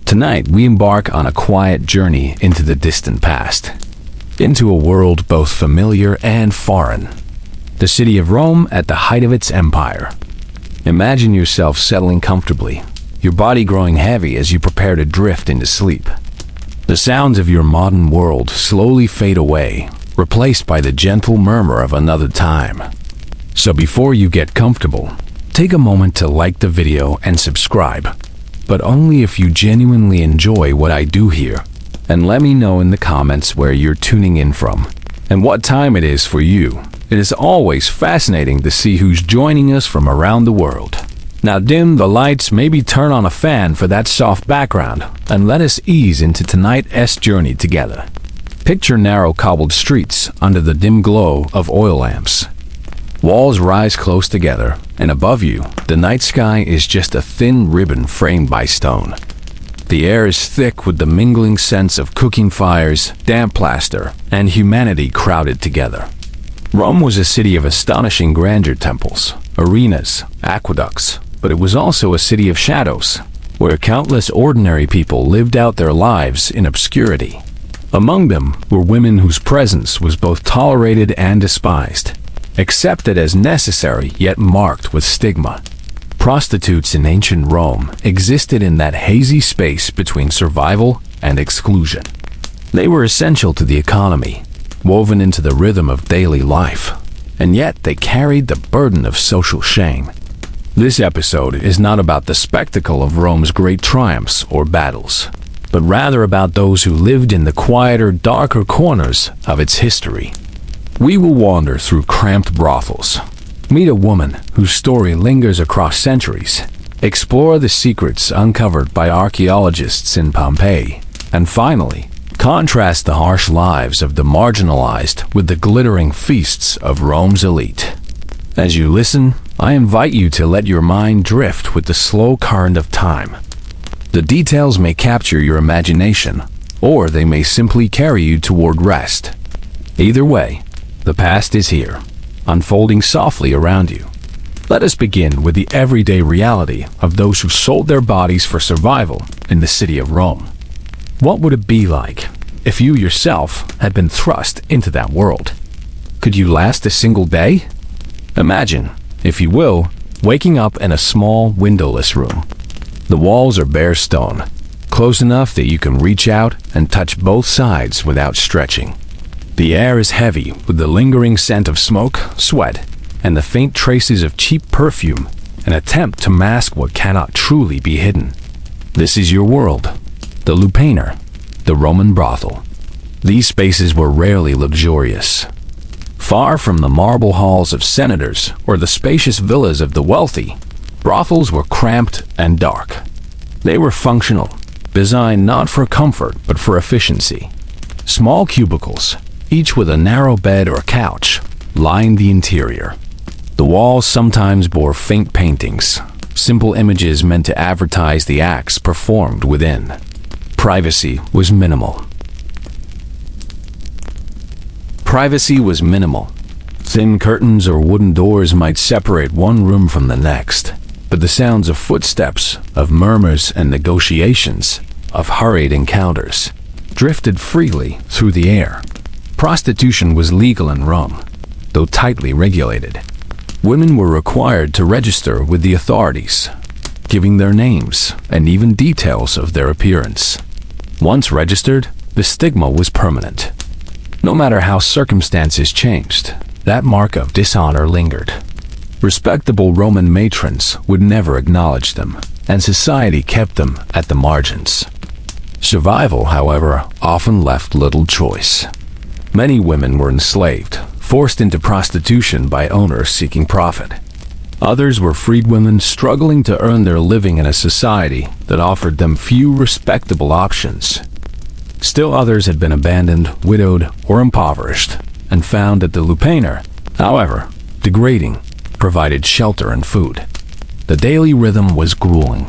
Tonight, we embark on a quiet journey into the distant past, into a world both familiar and foreign. The city of Rome at the height of its empire. Imagine yourself settling comfortably, your body growing heavy as you prepare to drift into sleep. The sounds of your modern world slowly fade away, replaced by the gentle murmur of another time. So before you get comfortable, take a moment to like the video and subscribe, but only if you genuinely enjoy what I do here. And let me know in the comments where you're tuning in from and what time it is for you. It is always fascinating to see who's joining us from around the world. Now dim the lights, maybe turn on a fan for that soft background, and let us ease into tonight's journey together. Picture narrow cobbled streets under the dim glow of oil lamps. Walls rise close together, and above you, the night sky is just a thin ribbon framed by stone. The air is thick with the mingling scents of cooking fires, damp plaster, and humanity crowded together. Rome was a city of astonishing grandeur: temples, arenas, aqueducts, but it was also a city of shadows, where countless ordinary people lived out their lives in obscurity. Among them were women whose presence was both tolerated and despised, accepted as necessary yet marked with stigma. Prostitutes in ancient Rome existed in that hazy space between survival and exclusion. They were essential to the economy, woven into the rhythm of daily life, and yet they carried the burden of social shame. This episode is not about the spectacle of Rome's great triumphs or battles, but rather about those who lived in the quieter, darker corners of its history. We will wander through cramped brothels, meet a woman whose story lingers across centuries, explore the secrets uncovered by archaeologists in Pompeii, and finally, contrast the harsh lives of the marginalized with the glittering feasts of Rome's elite. As you listen, I invite you to let your mind drift with the slow current of time. The details may capture your imagination, or they may simply carry you toward rest. Either way, the past is here, unfolding softly around you. Let us begin with the everyday reality of those who sold their bodies for survival in the city of Rome. What would it be like if you yourself had been thrust into that world? Could you last a single day? Imagine, if you will, waking up in a small, windowless room. The walls are bare stone, close enough that you can reach out and touch both sides without stretching. The air is heavy with the lingering scent of smoke, sweat, and the faint traces of cheap perfume, an attempt to mask what cannot truly be hidden. This is your world, the lupanar, the Roman brothel. These spaces were rarely luxurious. Far from the marble halls of senators or the spacious villas of the wealthy, brothels were cramped and dark. They were functional, designed not for comfort but for efficiency. Small cubicles, each with a narrow bed or couch, lined the interior. The walls sometimes bore faint paintings, simple images meant to advertise the acts performed within. Privacy was minimal. Thin curtains or wooden doors might separate one room from the next, but the sounds of footsteps, of murmurs and negotiations, of hurried encounters, drifted freely through the air. Prostitution was legal in Rome, though tightly regulated. Women were required to register with the authorities, giving their names and even details of their appearance. Once registered, the stigma was permanent. No matter how circumstances changed, that mark of dishonor lingered. Respectable Roman matrons would never acknowledge them, and society kept them at the margins. Survival, however, often left little choice. Many women were enslaved, forced into prostitution by owners seeking profit. Others were freedwomen struggling to earn their living in a society that offered them few respectable options. Still others had been abandoned, widowed, or impoverished, and found that the lupanar, however degrading, provided shelter and food. The daily rhythm was grueling.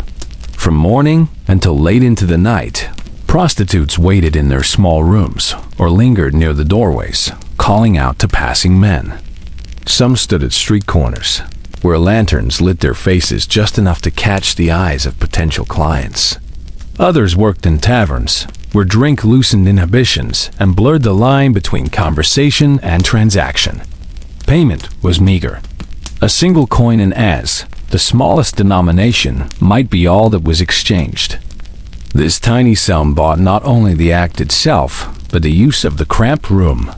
From morning until late into the night, prostitutes waited in their small rooms or lingered near the doorways, calling out to passing men. Some stood at street corners, where lanterns lit their faces just enough to catch the eyes of potential clients. Others worked in taverns, where drink loosened inhibitions and blurred the line between conversation and transaction. Payment was meager. A single coin in as, the smallest denomination, might be all that was exchanged. This tiny sum bought not only the act itself, but the use of the cramped room,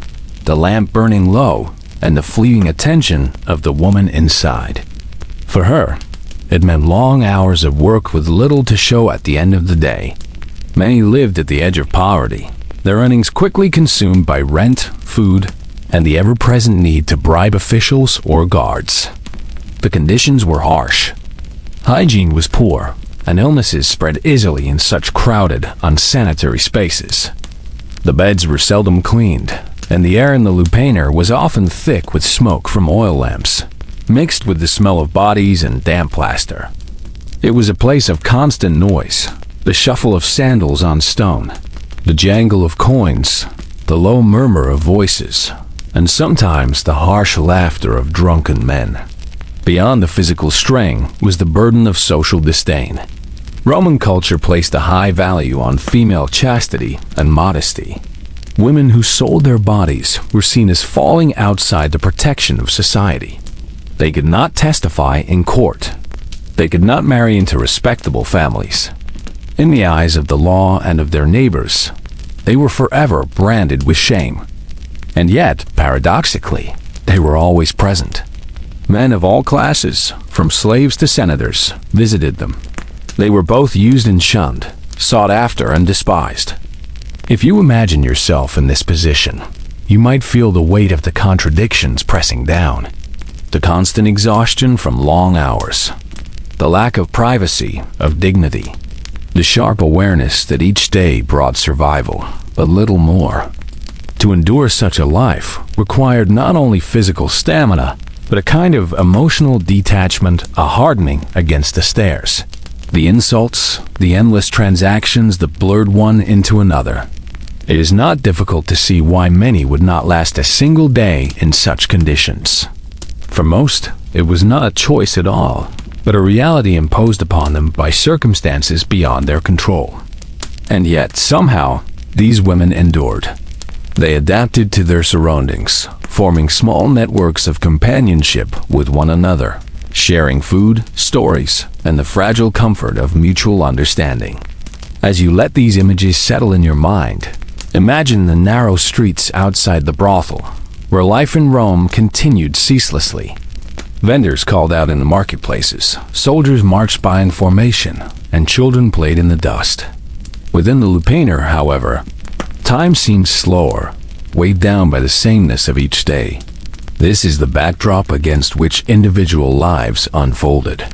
the lamp burning low, and the fleeting attention of the woman inside. For her, it meant long hours of work with little to show at the end of the day. Many lived at the edge of poverty, their earnings quickly consumed by rent, food, and the ever-present need to bribe officials or guards. The conditions were harsh. Hygiene was poor, and illnesses spread easily in such crowded, unsanitary spaces. The beds were seldom cleaned, and the air in the lupanar was often thick with smoke from oil lamps, mixed with the smell of bodies and damp plaster. It was a place of constant noise, the shuffle of sandals on stone, the jangle of coins, the low murmur of voices, and sometimes the harsh laughter of drunken men. Beyond the physical strain was the burden of social disdain. Roman culture placed a high value on female chastity and modesty. Women who sold their bodies were seen as falling outside the protection of society. They could not testify in court. They could not marry into respectable families. In the eyes of the law and of their neighbors, they were forever branded with shame. And yet, paradoxically, they were always present. Men of all classes, from slaves to senators, visited them. They were both used and shunned, sought after and despised. If you imagine yourself in this position, you might feel the weight of the contradictions pressing down. The constant exhaustion from long hours, the lack of privacy, of dignity, the sharp awareness that each day brought survival, but little more. To endure such a life required not only physical stamina, but a kind of emotional detachment, a hardening against the stares. The insults, the endless transactions that blurred one into another. It is not difficult to see why many would not last a single day in such conditions. For most, it was not a choice at all, but a reality imposed upon them by circumstances beyond their control. And yet, somehow, these women endured. They adapted to their surroundings, forming small networks of companionship with one another, sharing food, stories, and the fragile comfort of mutual understanding. As you let these images settle in your mind, imagine the narrow streets outside the brothel, where life in Rome continued ceaselessly. Vendors called out in the marketplaces, soldiers marched by in formation, and children played in the dust. Within the lupanar, however, time seemed slower, weighed down by the sameness of each day. This is the backdrop against which individual lives unfolded.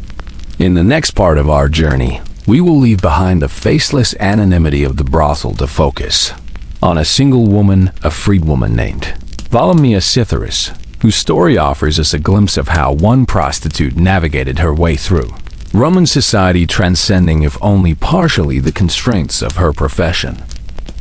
In the next part of our journey, we will leave behind the faceless anonymity of the brothel to focus on a single woman, a freedwoman named Volumnia Cytheris, whose story offers us a glimpse of how one prostitute navigated her way through Roman society, transcending if only partially the constraints of her profession.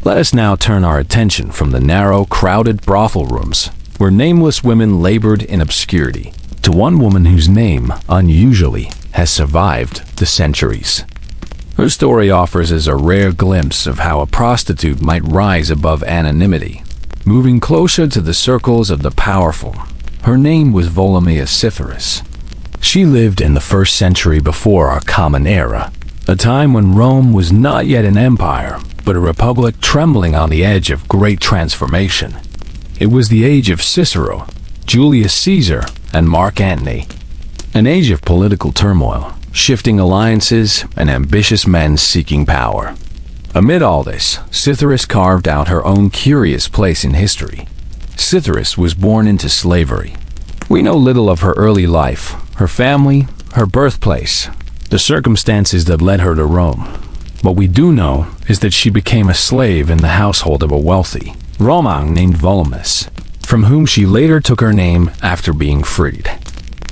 Let us now turn our attention from the narrow, crowded brothel rooms, where nameless women labored in obscurity, to one woman whose name, unusually, has survived the centuries. Her story offers us a rare glimpse of how a prostitute might rise above anonymity, moving closer to the circles of the powerful. Her name was Volumnia Cytheris. She lived in the 1st century before our common era, a time when Rome was not yet an empire, but a republic trembling on the edge of great transformation. It was the age of Cicero, Julius Caesar, and Mark Antony, an age of political turmoil, shifting alliances, and ambitious men seeking power. Amid all this, Cytheris carved out her own curious place in history. Cytheris was born into slavery. We know little of her early life, her family, her birthplace, the circumstances that led her to Rome. What we do know is that she became a slave in the household of a wealthy Roman named Volumus, from whom she later took her name after being freed.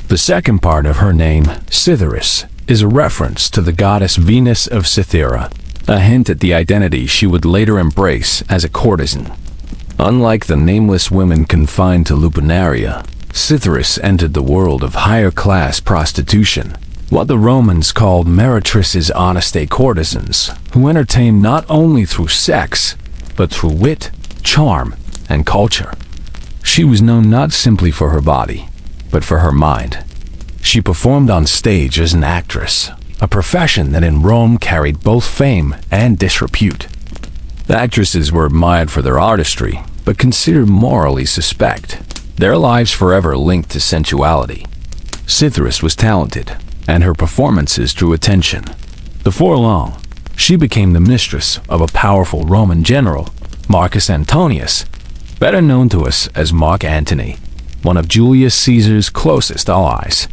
The second part of her name, Cytheris, is a reference to the goddess Venus of Cythera, a hint at the identity she would later embrace as a courtesan. Unlike the nameless women confined to lupanaria, Cytheris entered the world of higher-class prostitution, what the Romans called meretrices, honest courtesans, who entertained not only through sex, but through wit, charm, and culture. She was known not simply for her body, but for her mind. She performed on stage as an actress, a profession that in Rome carried both fame and disrepute. The actresses were admired for their artistry, but considered morally suspect, their lives forever linked to sensuality. Cytheris was talented, and her performances drew attention. Before long, she became the mistress of a powerful Roman general, Marcus Antonius, better known to us as Mark Antony, one of Julius Caesar's closest allies.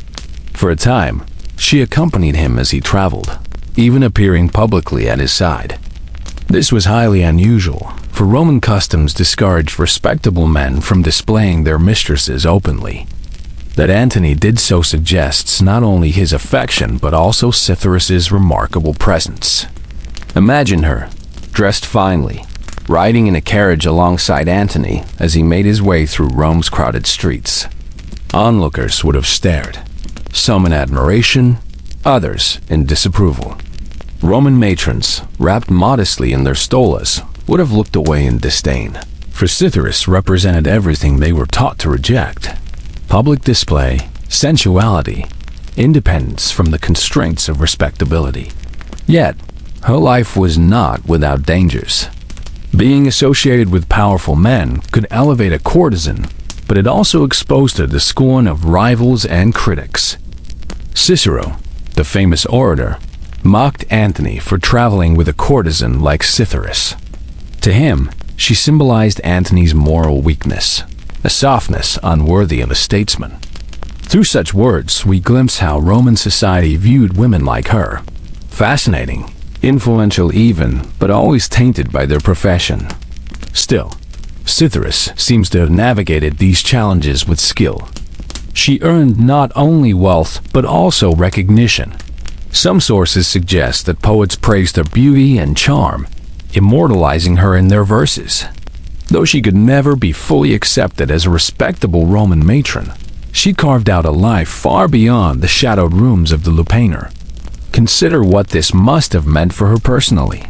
For a time, she accompanied him as he traveled, even appearing publicly at his side. This was highly unusual, for Roman customs discouraged respectable men from displaying their mistresses openly. That Antony did so suggests not only his affection but also Cytheris's remarkable presence. Imagine her, dressed finely, riding in a carriage alongside Antony as he made his way through Rome's crowded streets. Onlookers would have stared, some in admiration, others in disapproval. Roman matrons, wrapped modestly in their stolas, would have looked away in disdain, for Cytheris represented everything they were taught to reject: public display, sensuality, independence from the constraints of respectability. Yet, her life was not without dangers. Being associated with powerful men could elevate a courtesan, but it also exposed her to the scorn of rivals and critics. Cicero, the famous orator, mocked Antony for traveling with a courtesan like Cytheris. To him, she symbolized Antony's moral weakness, a softness unworthy of a statesman. Through such words, we glimpse how Roman society viewed women like her. Fascinating, influential even, but always tainted by their profession. Still, Cytheris seems to have navigated these challenges with skill. She earned not only wealth, but also recognition. Some sources suggest that poets praised her beauty and charm, immortalizing her in their verses. Though she could never be fully accepted as a respectable Roman matron, she carved out a life far beyond the shadowed rooms of the lupanar. Consider what this must have meant for her personally.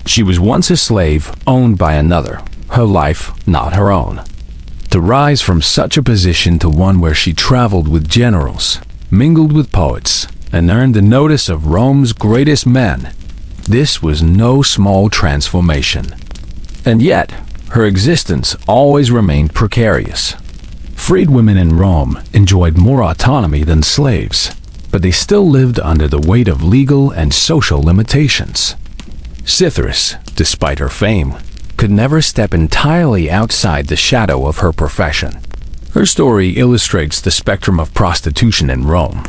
She was once a slave owned by another, her life not her own. To rise from such a position to one where she traveled with generals, mingled with poets, and earned the notice of Rome's greatest men, this was no small transformation. And yet, her existence always remained precarious. Freed women in Rome enjoyed more autonomy than slaves, but they still lived under the weight of legal and social limitations. Cytheris, despite her fame, could never step entirely outside the shadow of her profession. Her story illustrates the spectrum of prostitution in Rome.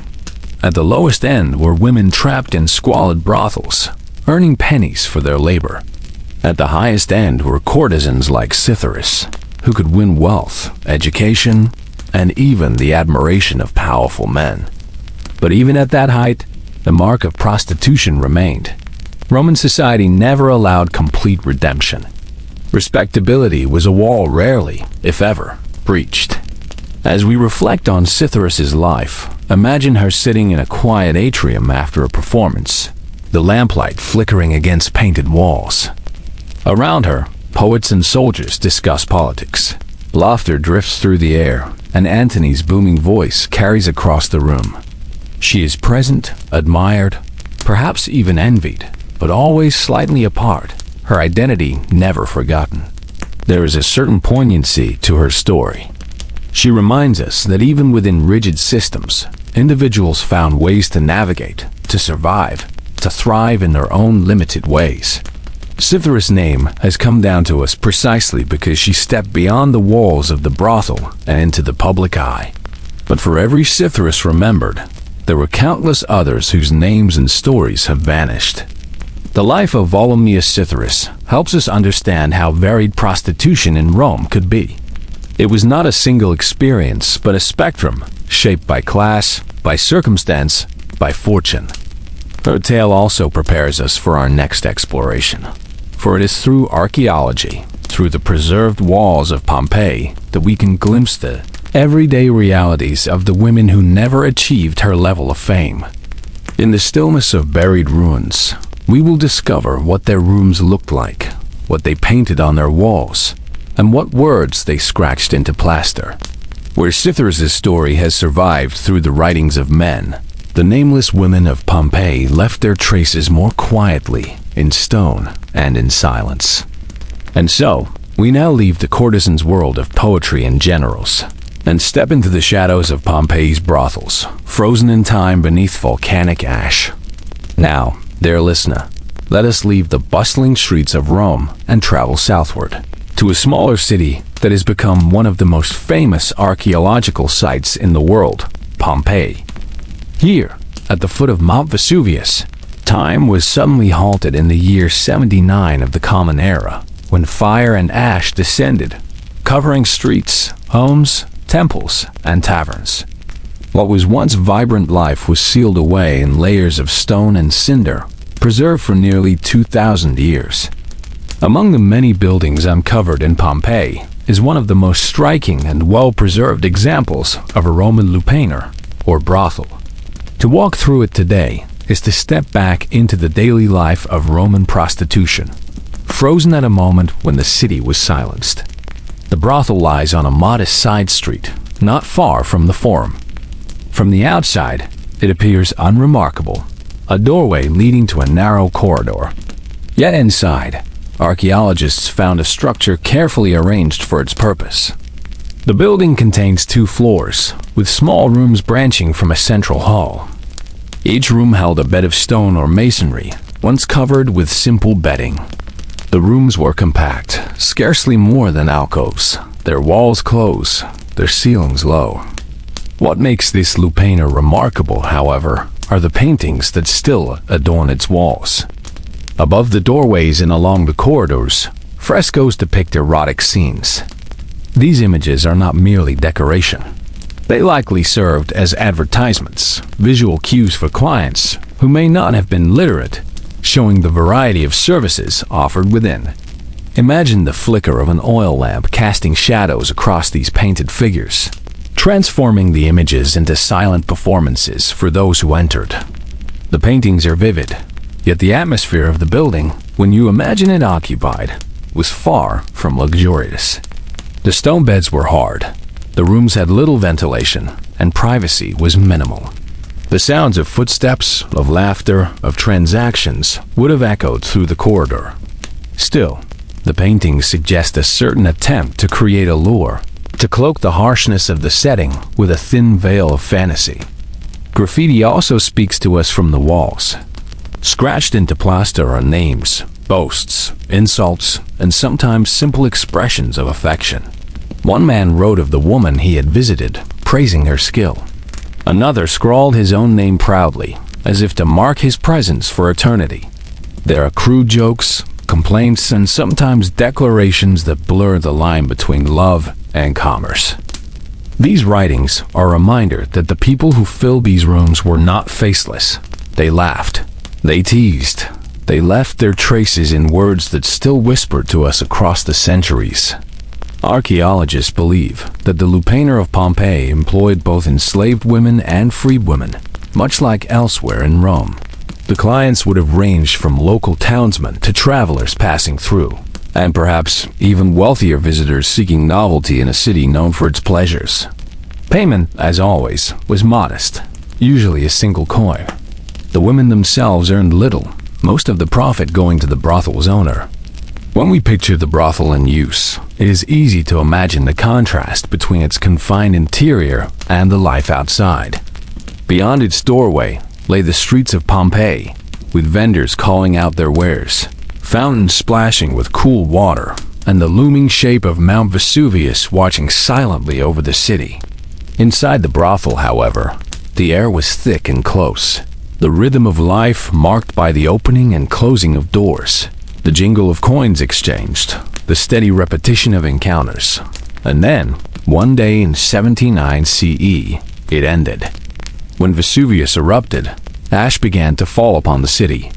At the lowest end were women trapped in squalid brothels, earning pennies for their labor. At the highest end were courtesans like Cytheris, who could win wealth, education, and even the admiration of powerful men. But even at that height, the mark of prostitution remained. Roman society never allowed complete redemption. Respectability was a wall rarely, if ever, breached. As we reflect on Cytheris's life, imagine her sitting in a quiet atrium after a performance, the lamplight flickering against painted walls. Around her, poets and soldiers discuss politics. Laughter drifts through the air, and Antony's booming voice carries across the room. She is present, admired, perhaps even envied, but always slightly apart, her identity never forgotten. There is a certain poignancy to her story. She reminds us that even within rigid systems, individuals found ways to navigate, to survive, to thrive in their own limited ways. Cytheris' name has come down to us precisely because she stepped beyond the walls of the brothel and into the public eye. But for every Cytheris remembered, there were countless others whose names and stories have vanished. The life of Volumnius Cytheris helps us understand how varied prostitution in Rome could be. It was not a single experience, but a spectrum, shaped by class, by circumstance, by fortune. Her tale also prepares us for our next exploration. For it is through archaeology, through the preserved walls of Pompeii, that we can glimpse the everyday realities of the women who never achieved her level of fame. In the stillness of buried ruins, we will discover what their rooms looked like, what they painted on their walls, and what words they scratched into plaster. Where Cithara's story has survived through the writings of men, the nameless women of Pompeii left their traces more quietly, in stone and in silence. And so, we now leave the courtesan's world of poetry and generals, and step into the shadows of Pompeii's brothels, frozen in time beneath volcanic ash. Now, dear listener, let us leave the bustling streets of Rome and travel southward, to a smaller city that has become one of the most famous archaeological sites in the world, Pompeii. Here, at the foot of Mount Vesuvius, time was suddenly halted in the year 79 of the Common Era, when fire and ash descended, covering streets, homes, temples, and taverns. What was once vibrant life was sealed away in layers of stone and cinder, preserved for nearly 2,000 years. Among the many buildings uncovered in Pompeii is one of the most striking and well-preserved examples of a Roman lupanar, or brothel. To walk through it today is to step back into the daily life of Roman prostitution, frozen at a moment when the city was silenced. The brothel lies on a modest side street, not far from the Forum. From the outside, it appears unremarkable, a doorway leading to a narrow corridor. Yet inside, archaeologists found a structure carefully arranged for its purpose. The building contains 2 floors, with small rooms branching from a central hall. Each room held a bed of stone or masonry, once covered with simple bedding. The rooms were compact, scarcely more than alcoves, their walls close, their ceilings low. What makes this lupanar remarkable, however, are the paintings that still adorn its walls. Above the doorways and along the corridors, frescoes depict erotic scenes. These images are not merely decoration. They likely served as advertisements, visual cues for clients who may not have been literate, showing the variety of services offered within. Imagine the flicker of an oil lamp casting shadows across these painted figures, transforming the images into silent performances for those who entered. The paintings are vivid, yet the atmosphere of the building, when you imagine it occupied, was far from luxurious. The stone beds were hard, the rooms had little ventilation, and privacy was minimal. The sounds of footsteps, of laughter, of transactions would have echoed through the corridor. Still, the paintings suggest a certain attempt to create allure, to cloak the harshness of the setting with a thin veil of fantasy. Graffiti also speaks to us from the walls. Scratched into plaster are names, boasts, insults, and sometimes simple expressions of affection. One man wrote of the woman he had visited, praising her skill. Another scrawled his own name proudly, as if to mark his presence for eternity. There are crude jokes, complaints, and sometimes declarations that blur the line between love and commerce. These writings are a reminder that the people who filled these rooms were not faceless. They laughed, they teased, they left their traces in words that still whisper to us across the centuries. Archaeologists believe that the lupanar of Pompeii employed both enslaved women and freed women, much like elsewhere in Rome. The clients would have ranged from local townsmen to travelers passing through, and perhaps even wealthier visitors seeking novelty in a city known for its pleasures. Payment, as always, was modest, usually a single coin. The women themselves earned little, most of the profit going to the brothel's owner. When we picture the brothel in use, it is easy to imagine the contrast between its confined interior and the life outside. Beyond its doorway lay the streets of Pompeii, with vendors calling out their wares, fountains splashing with cool water, and the looming shape of Mount Vesuvius watching silently over the city. Inside the brothel, however, the air was thick and close, the rhythm of life marked by the opening and closing of doors, the jingle of coins exchanged, the steady repetition of encounters. And then, one day in 79 CE, it ended. When Vesuvius erupted, ash began to fall upon the city.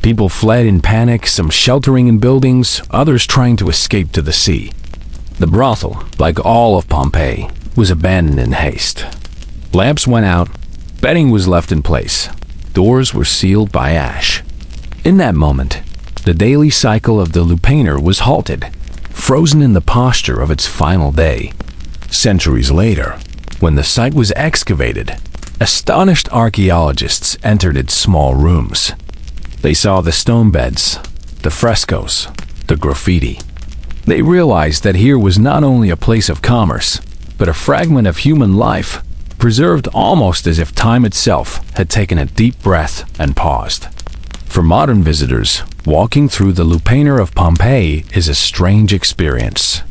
People fled in panic, some sheltering in buildings, others trying to escape to the sea. The brothel, like all of Pompeii, was abandoned in haste. Lamps went out, bedding was left in place. doors were sealed by ash. In that moment, the daily cycle of the lupanar was halted, frozen in the posture of its final day. Centuries later, when the site was excavated, astonished archaeologists entered its small rooms. They saw the stone beds, the frescoes, the graffiti. They realized that here was not only a place of commerce, but a fragment of human life, preserved almost as if time itself had taken a deep breath and paused. For modern visitors, walking through the lupanar of Pompeii is a strange experience.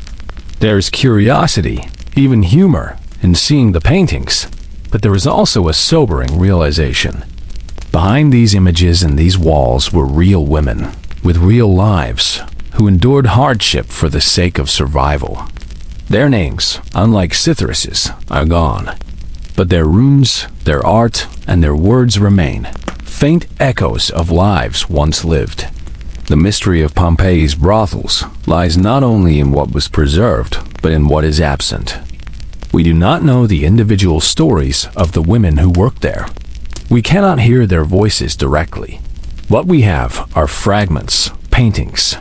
There is curiosity, even humor, in seeing the paintings, but there is also a sobering realization. Behind these images and these walls were real women, with real lives, who endured hardship for the sake of survival. Their names, unlike Cytheris's, are gone, but their runes, their art, and their words remain, faint echoes of lives once lived. The mystery of Pompeii's brothels lies not only in what was preserved, but in what is absent. We do not know the individual stories of the women who worked there. We cannot hear their voices directly. What we have are fragments, paintings,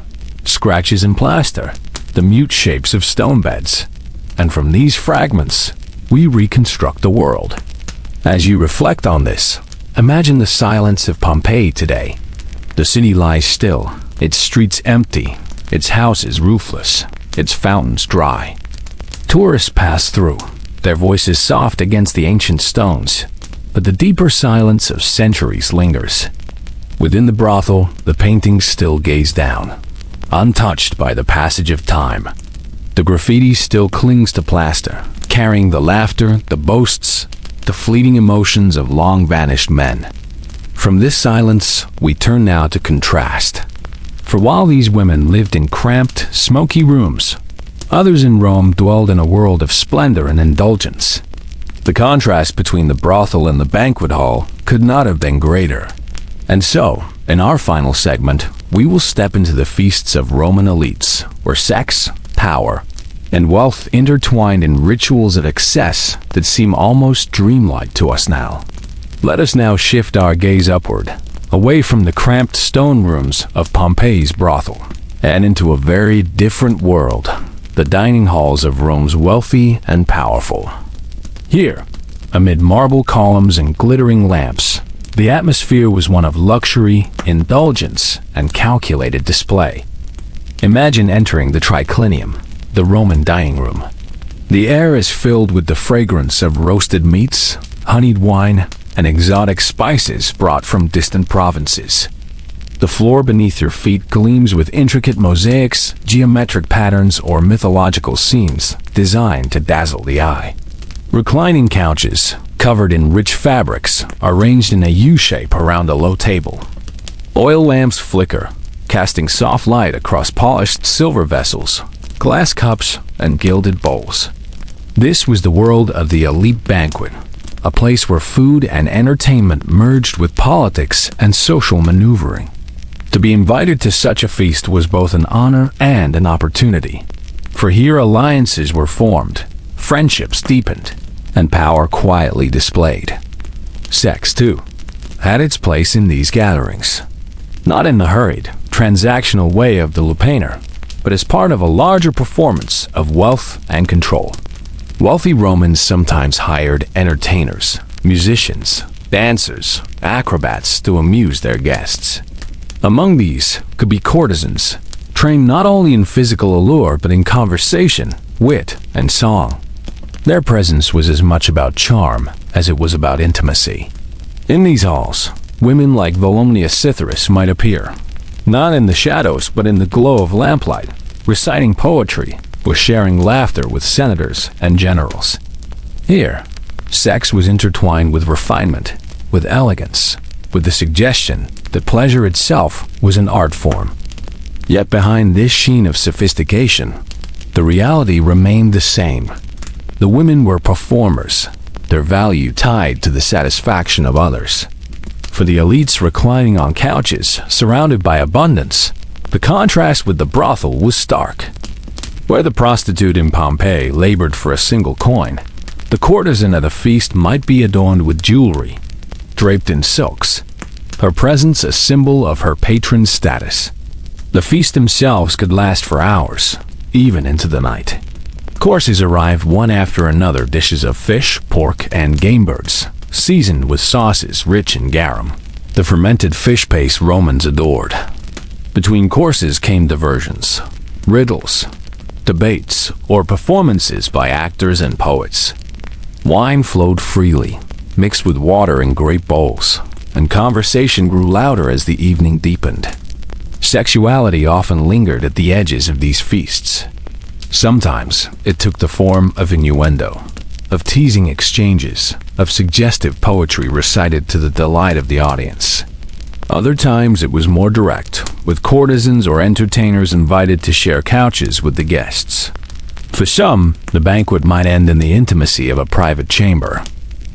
scratches in plaster, the mute shapes of stone beds, and from these fragments, we reconstruct the world. As you reflect on this, imagine the silence of Pompeii today. The city lies still, its streets empty, its houses roofless, its fountains dry. Tourists pass through, their voices soft against the ancient stones, but the deeper silence of centuries lingers. Within the brothel, the paintings still gaze down, untouched by the passage of time. The graffiti still clings to plaster, carrying the laughter, the boasts, the fleeting emotions of long-vanished men. From this silence, we turn now to contrast. For while these women lived in cramped, smoky rooms, others in Rome dwelled in a world of splendor and indulgence. The contrast between the brothel and the banquet hall could not have been greater. And so, in our final segment, we will step into the feasts of Roman elites, where sex, power, and wealth intertwined in rituals of excess that seem almost dreamlike to us now. Let us now shift our gaze upward, away from the cramped stone rooms of Pompeii's brothel, and into a very different world, the dining halls of Rome's wealthy and powerful. Here, amid marble columns and glittering lamps, the atmosphere was one of luxury, indulgence, and calculated display. Imagine entering the triclinium, the Roman dining room. The air is filled with the fragrance of roasted meats, honeyed wine, and exotic spices brought from distant provinces. The floor beneath your feet gleams with intricate mosaics, geometric patterns, or mythological scenes designed to dazzle the eye. Reclining couches, covered in rich fabrics, are ranged in a U-shape around a low table. Oil lamps flicker, casting soft light across polished silver vessels, glass cups, and gilded bowls. This was the world of the elite banquet, a place where food and entertainment merged with politics and social maneuvering. To be invited to such a feast was both an honor and an opportunity, for here alliances were formed, friendships deepened, and power quietly displayed. Sex, too, had its place in these gatherings, not in the hurried, transactional way of the lupanar, but as part of a larger performance of wealth and control. Wealthy Romans sometimes hired entertainers, musicians, dancers, acrobats to amuse their guests. Among these could be courtesans, trained not only in physical allure but in conversation, wit, and song. Their presence was as much about charm as it was about intimacy. In these halls, women like Volumnia Cytheris might appear, not in the shadows but in the glow of lamplight, reciting poetry or sharing laughter with senators and generals. Here, sex was intertwined with refinement, with elegance, with the suggestion that pleasure itself was an art form. Yet behind this sheen of sophistication, the reality remained the same. The women were performers, their value tied to the satisfaction of others. For the elites reclining on couches, surrounded by abundance, the contrast with the brothel was stark. Where the prostitute in Pompeii labored for a single coin, the courtesan at a feast might be adorned with jewelry, draped in silks, her presence a symbol of her patron's status. The feasts themselves could last for hours, even into the night. Courses arrived one after another, dishes of fish, pork, and game birds, seasoned with sauces rich in garum, the fermented fish paste Romans adored. Between courses came diversions, riddles, debates, or performances by actors and poets. Wine flowed freely, mixed with water in great bowls, and conversation grew louder as the evening deepened. Sexuality often lingered at the edges of these feasts. Sometimes it took the form of innuendo, of teasing exchanges, of suggestive poetry recited to the delight of the audience. Other times it was more direct, with courtesans or entertainers invited to share couches with the guests. For some, the banquet might end in the intimacy of a private chamber.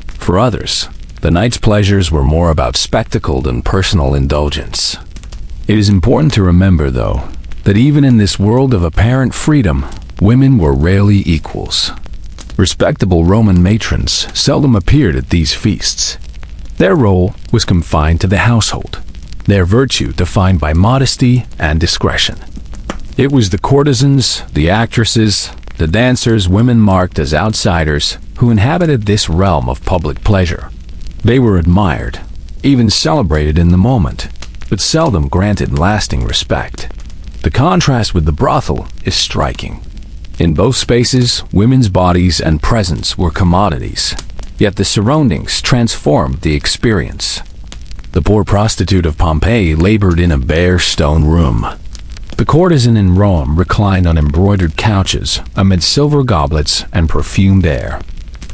For others, the night's pleasures were more about spectacle than personal indulgence. It is important to remember, though, that even in this world of apparent freedom, women were rarely equals. Respectable Roman matrons seldom appeared at these feasts. Their role was confined to the household, their virtue defined by modesty and discretion. It was the courtesans, the actresses, the dancers women marked as outsiders who inhabited this realm of public pleasure. They were admired, even celebrated in the moment, but seldom granted lasting respect. The contrast with the brothel is striking. In both spaces, women's bodies and presence were commodities, yet the surroundings transformed the experience. The poor prostitute of Pompeii labored in a bare stone room. The courtesan in Rome reclined on embroidered couches amid silver goblets and perfumed air.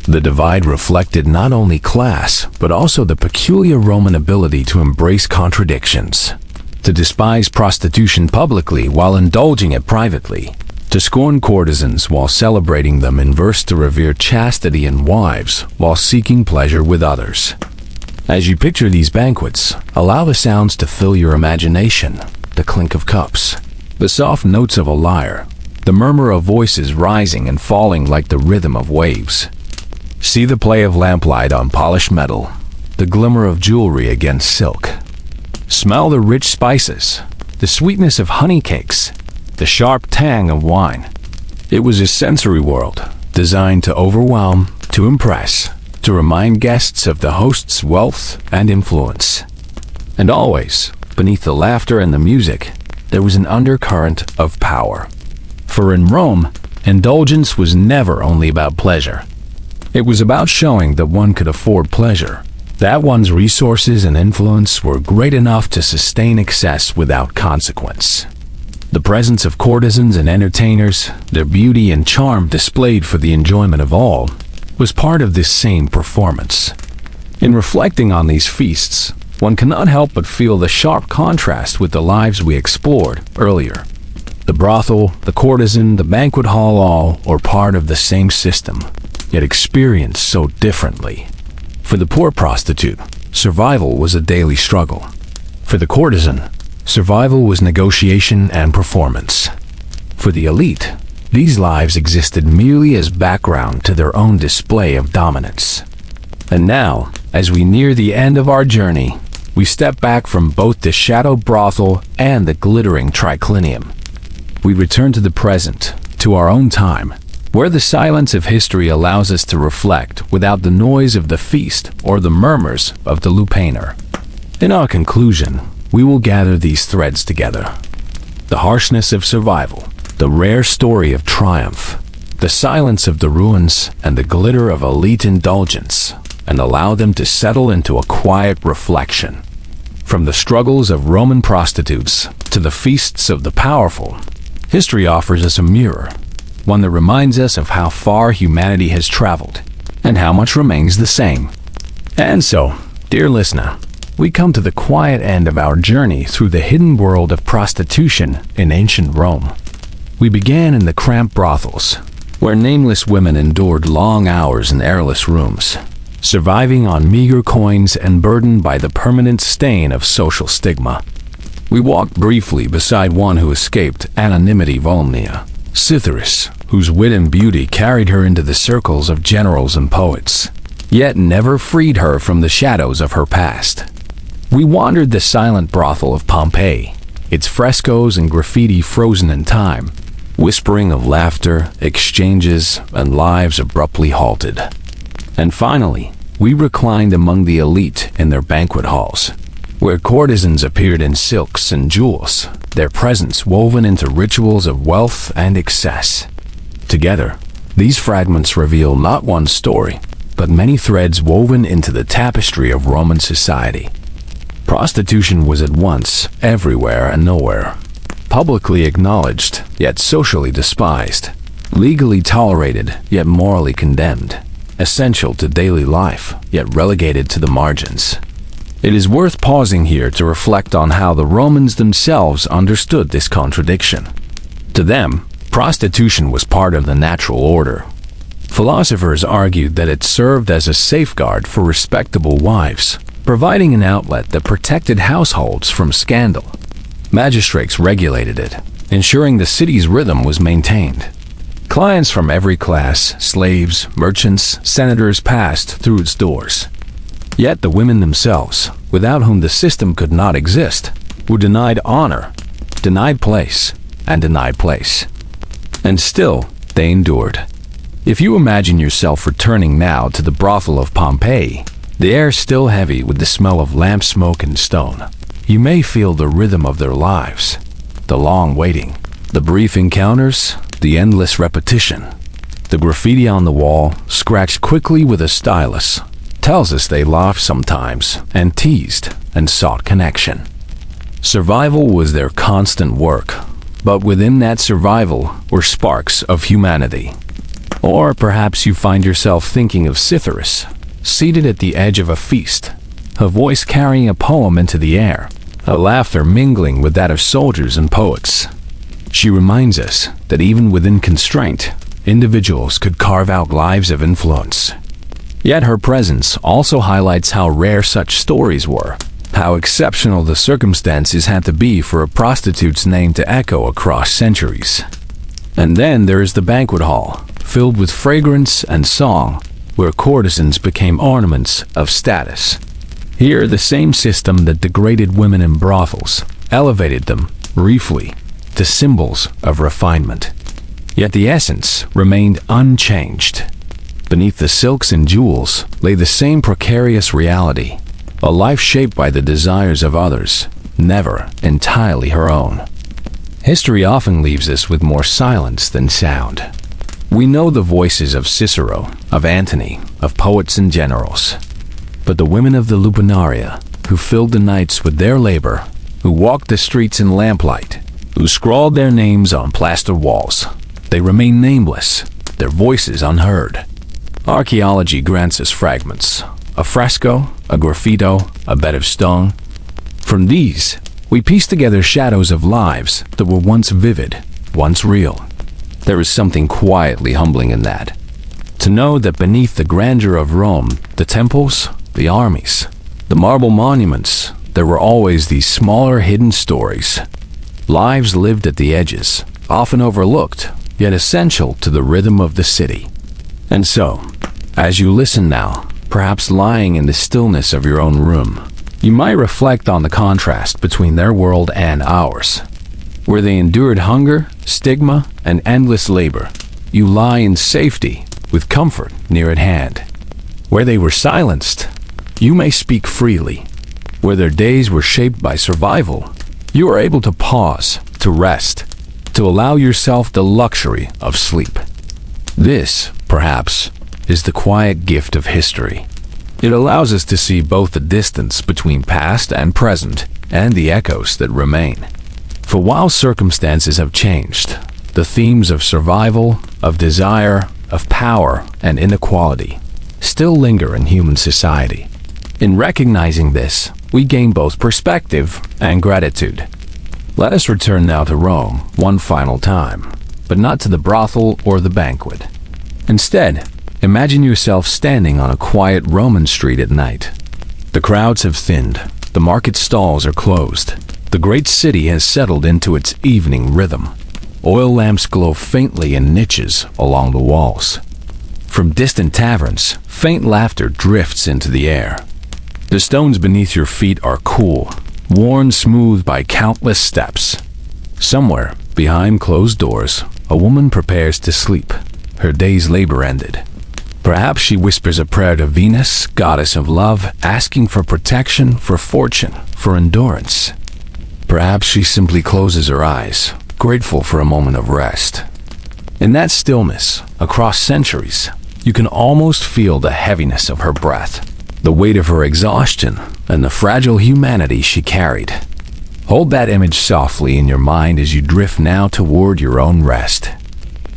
The divide reflected not only class, but also the peculiar Roman ability to embrace contradictions, to despise prostitution publicly while indulging it privately, to scorn courtesans while celebrating them in verse, to revere chastity in wives while seeking pleasure with others. As you picture these banquets, allow the sounds to fill your imagination, the clink of cups, the soft notes of a lyre, the murmur of voices rising and falling like the rhythm of waves. See the play of lamplight on polished metal, the glimmer of jewelry against silk. Smell the rich spices, the sweetness of honey cakes, the sharp tang of wine. It was a sensory world, designed to overwhelm, to impress, to remind guests of the host's wealth and influence. And always, beneath the laughter and the music, there was an undercurrent of power. For in Rome, indulgence was never only about pleasure. It was about showing that one could afford pleasure, that one's resources and influence were great enough to sustain excess without consequence. The presence of courtesans and entertainers, their beauty and charm displayed for the enjoyment of all, was part of this same performance. In reflecting on these feasts, one cannot help but feel the sharp contrast with the lives we explored earlier. The brothel, the courtesan, the banquet hall all are part of the same system, yet experienced so differently. For the poor prostitute, survival was a daily struggle. For the courtesan, survival was negotiation and performance. For the elite, these lives existed merely as background to their own display of dominance. And now, as we near the end of our journey, we step back from both the shadow brothel and the glittering triclinium. We return to the present, to our own time, where the silence of history allows us to reflect without the noise of the feast or the murmurs of the lupanar. In our conclusion, we will gather these threads together. The harshness of survival, the rare story of triumph, the silence of the ruins, and the glitter of elite indulgence, and allow them to settle into a quiet reflection. From the struggles of Roman prostitutes to the feasts of the powerful, history offers us a mirror, one that reminds us of how far humanity has traveled and how much remains the same. And so, dear listener, we come to the quiet end of our journey through the hidden world of prostitution in ancient Rome. We began in the cramped brothels, where nameless women endured long hours in airless rooms, surviving on meager coins and burdened by the permanent stain of social stigma. We walked briefly beside one who escaped anonymity, Volumnia, Cytheris, whose wit and beauty carried her into the circles of generals and poets, yet never freed her from the shadows of her past. We wandered the silent brothel of Pompeii, its frescoes and graffiti frozen in time, whispering of laughter, exchanges, and lives abruptly halted. And finally, we reclined among the elite in their banquet halls, where courtesans appeared in silks and jewels, their presence woven into rituals of wealth and excess. Together, these fragments reveal not one story, but many threads woven into the tapestry of Roman society. Prostitution was at once everywhere and nowhere, publicly acknowledged, yet socially despised, legally tolerated, yet morally condemned, essential to daily life, yet relegated to the margins. It is worth pausing here to reflect on how the Romans themselves understood this contradiction. To them, prostitution was part of the natural order. Philosophers argued that it served as a safeguard for respectable wives, providing an outlet that protected households from scandal. Magistrates regulated it, ensuring the city's rhythm was maintained. Clients from every class, slaves, merchants, senators passed through its doors. Yet the women themselves, without whom the system could not exist, were denied honor, denied place, and denied place. And still, they endured. If you imagine yourself returning now to the brothel of Pompeii, the air still heavy with the smell of lamp smoke and stone, you may feel the rhythm of their lives, the long waiting, the brief encounters, the endless repetition. The graffiti on the wall, scratched quickly with a stylus, tells us they laughed sometimes and teased and sought connection. Survival was their constant work, but within that survival were sparks of humanity. Or perhaps you find yourself thinking of Cytheris, seated at the edge of a feast, her voice carrying a poem into the air, her laughter mingling with that of soldiers and poets. She reminds us that even within constraint, individuals could carve out lives of influence. Yet her presence also highlights how rare such stories were, how exceptional the circumstances had to be for a prostitute's name to echo across centuries. And then there is the banquet hall, filled with fragrance and song, where courtesans became ornaments of status. Here, the same system that degraded women in brothels elevated them, briefly, to symbols of refinement. Yet the essence remained unchanged. Beneath the silks and jewels lay the same precarious reality, a life shaped by the desires of others, never entirely her own. History often leaves us with more silence than sound. We know the voices of Cicero, of Antony, of poets and generals. But the women of the Lupernaria, who filled the nights with their labor, who walked the streets in lamplight, who scrawled their names on plaster walls, they remain nameless, their voices unheard. Archaeology grants us fragments, a fresco, a graffito, a bed of stone. From these, we piece together shadows of lives that were once vivid, once real. There is something quietly humbling in that. To know that beneath the grandeur of Rome, the temples, the armies, the marble monuments, there were always these smaller hidden stories. Lives lived at the edges, often overlooked, yet essential to the rhythm of the city. And so, as you listen now, perhaps lying in the stillness of your own room, you might reflect on the contrast between their world and ours. Where they endured hunger, stigma, and endless labor, you lie in safety, with comfort near at hand. Where they were silenced, you may speak freely. Where their days were shaped by survival, you are able to pause, to rest, to allow yourself the luxury of sleep. This, perhaps, is the quiet gift of history. It allows us to see both the distance between past and present, and the echoes that remain. For while circumstances have changed, the themes of survival, of desire, of power, and inequality still linger in human society. In recognizing this, we gain both perspective and gratitude. Let us return now to Rome one final time, but not to the brothel or the banquet. Instead, imagine yourself standing on a quiet Roman street at night. The crowds have thinned, the market stalls are closed, the great city has settled into its evening rhythm. Oil lamps glow faintly in niches along the walls. From distant taverns, faint laughter drifts into the air. The stones beneath your feet are cool, worn smooth by countless steps. Somewhere, behind closed doors, a woman prepares to sleep, her day's labor ended. Perhaps she whispers a prayer to Venus, goddess of love, asking for protection, for fortune, for endurance. Perhaps she simply closes her eyes, grateful for a moment of rest. In that stillness, across centuries, you can almost feel the heaviness of her breath, the weight of her exhaustion, and the fragile humanity she carried. Hold that image softly in your mind as you drift now toward your own rest.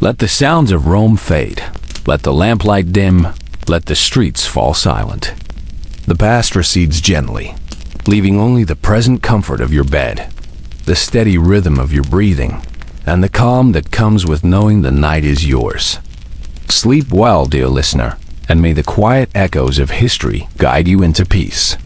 Let the sounds of Rome fade. Let the lamplight dim. Let the streets fall silent. The past recedes gently, leaving only the present comfort of your bed, the steady rhythm of your breathing, and the calm that comes with knowing the night is yours. Sleep well, dear listener, and may the quiet echoes of history guide you into peace.